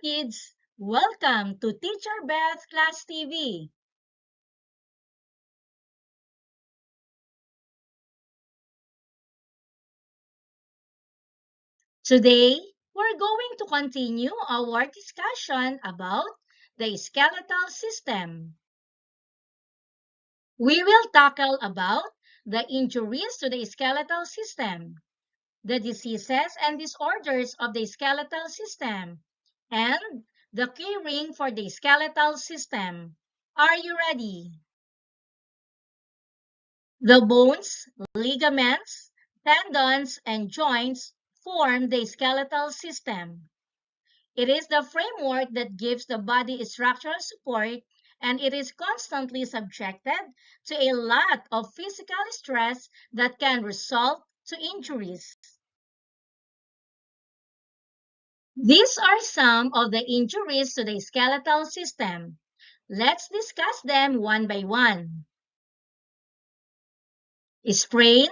kids! Welcome to Teacher Beth's Class TV. Today, we're going to continue our discussion about the skeletal system. We will tackle about the injuries to the skeletal system, the diseases and disorders of the skeletal system, and the caring for the skeletal system. Are you ready? The bones, ligaments, tendons, and joints form the skeletal system. It is the framework that gives the body structural support, and it is constantly subjected to a lot of physical stress that can result to injuries. These are some of the injuries to the skeletal system. Let's discuss them one by one. Sprain,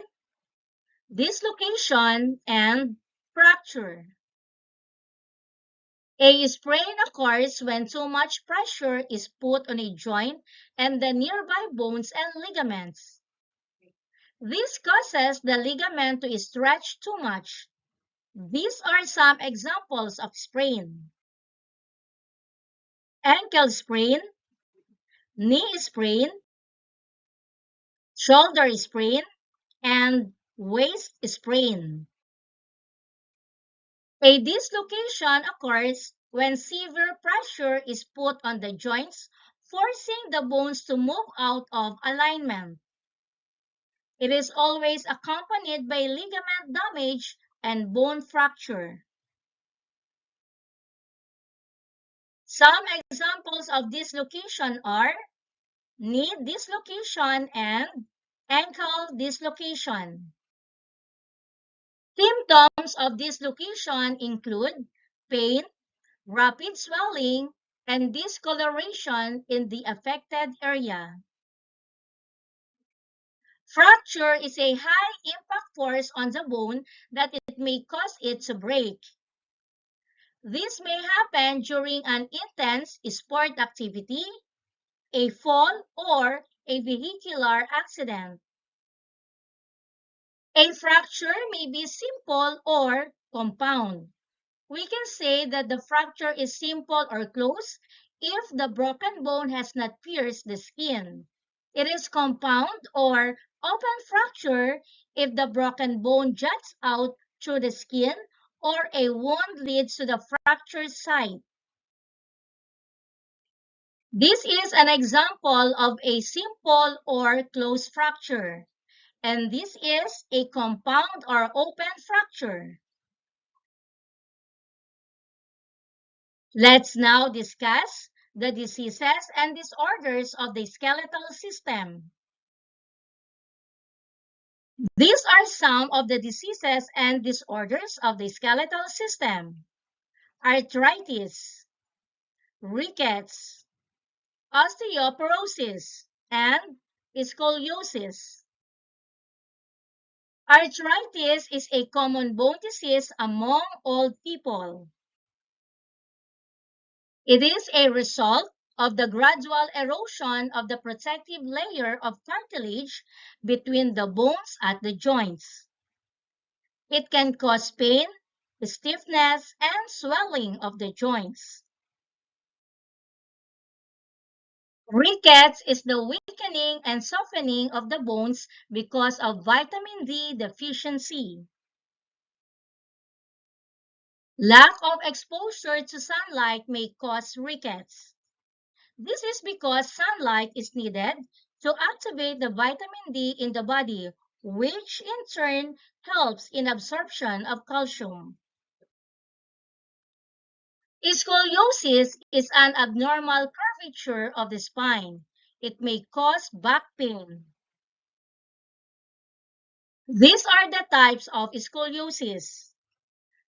dislocation, and fracture. A sprain occurs when too much pressure is put on a joint and the nearby bones and ligaments. This causes the ligament to stretch too much. These are some examples of sprain: ankle sprain, knee sprain, shoulder sprain, and waist sprain. A dislocation occurs when severe pressure is put on the joints, forcing the bones to move out of alignment. It is always accompanied by ligament damage and bone fracture. Some examples of dislocation are knee dislocation and ankle dislocation. Symptoms of dislocation include pain, rapid swelling, and discoloration in the affected area. Fracture is a high impact force on the bone that it may cause it to break. This may happen during an intense sport activity, a fall, or a vehicular accident. A fracture may be simple or compound. We can say that the fracture is simple or close if the broken bone has not pierced the skin. It is compound or open fracture if the broken bone juts out through the skin or a wound leads to the fractured site. This is an example of a simple or close fracture, and this is a compound or open fracture. Let's now discuss the diseases and disorders of the skeletal system. These are some of the diseases and disorders of the skeletal system: arthritis, rickets, osteoporosis, and scoliosis. Arthritis is a common bone disease among old people. It is a result of the gradual erosion of the protective layer of cartilage between the bones at the joints. It can cause pain, stiffness, and swelling of the joints. Rickets is the weakening and softening of the bones because of vitamin D deficiency. Lack of exposure to sunlight may cause rickets. This is because sunlight is needed to activate the vitamin D in the body, which in turn helps in absorption of calcium. Scoliosis is an abnormal curvature of the spine. It may cause back pain. These are the types of scoliosis: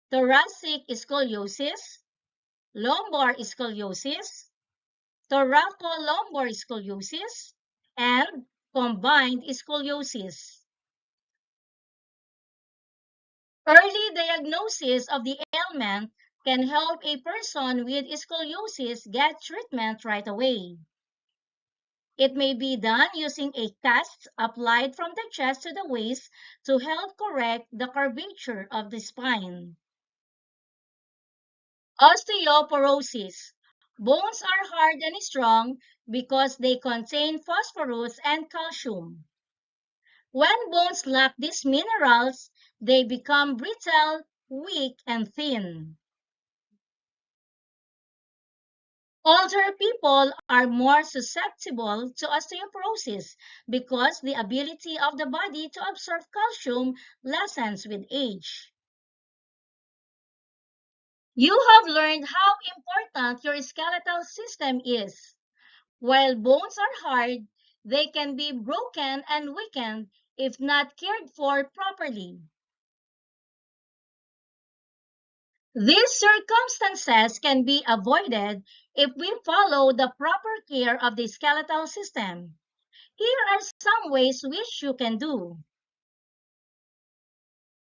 thoracic scoliosis, lumbar scoliosis, thoracolumbar scoliosis, and combined scoliosis. Early diagnosis of the ailment can help a person with scoliosis get treatment right away. It may be done using a cast applied from the chest to the waist to help correct the curvature of the spine. Osteoporosis. Bones are hard and strong because they contain phosphorus and calcium. When bones lack these minerals, they become brittle, weak, and thin. Older people are more susceptible to osteoporosis because the ability of the body to absorb calcium lessens with age. You have learned how important your skeletal system is. While bones are hard, they can be broken and weakened if not cared for properly. These circumstances can be avoided if we follow the proper care of the skeletal system. Here are some ways which you can do.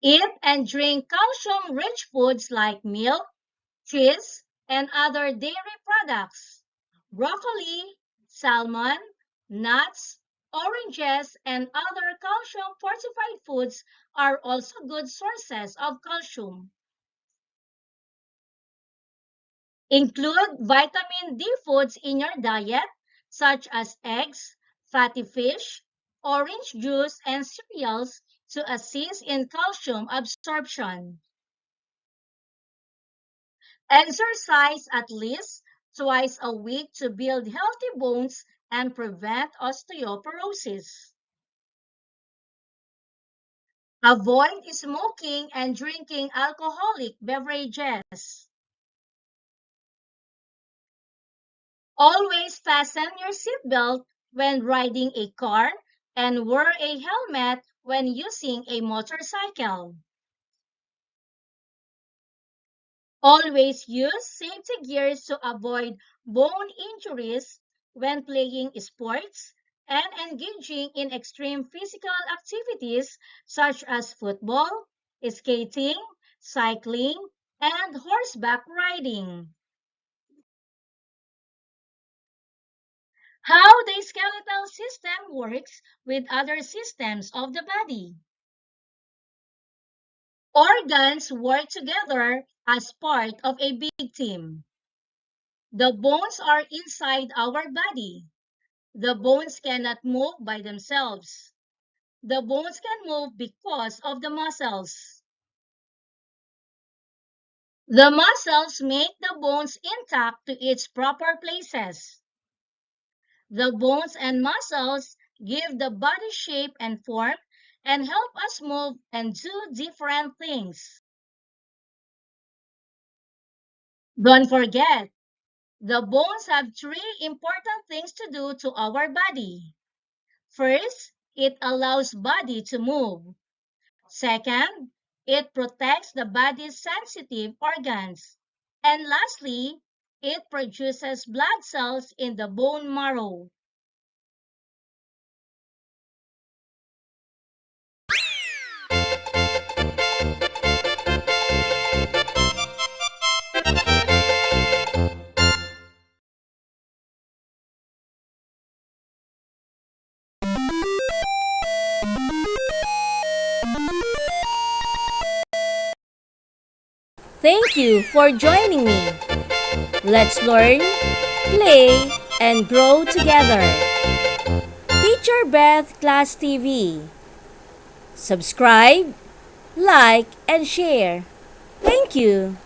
Eat and drink calcium-rich foods like milk, cheese, and other dairy products. Broccoli, salmon, nuts, oranges, and other calcium-fortified foods are also good sources of calcium. Include vitamin D foods in your diet, such as eggs, fatty fish, orange juice, and cereals to assist in calcium absorption. Exercise at least twice a week to build healthy bones and prevent osteoporosis. Avoid smoking and drinking alcoholic beverages. Always fasten your seatbelt when riding a car and wear a helmet when using a motorcycle. Always use safety gears to avoid bone injuries when playing sports and engaging in extreme physical activities such as football, skating, cycling, and horseback riding. How the skeletal system works with other systems of the body. Organs work together as part of a big team. The bones are inside our body. The bones cannot move by themselves. The bones can move because of the muscles. The muscles make the bones intact to its proper places. The bones and muscles give the body shape and form and help us move and do different things. Don't forget, the bones have three important things to do to our body. First, it allows body to move. Second, it protects the body's sensitive organs. And lastly, it produces blood cells in the bone marrow. Thank you for joining me. Let's learn, play, and grow together. Teacher Beth Class TV. Subscribe, like, and share. Thank you.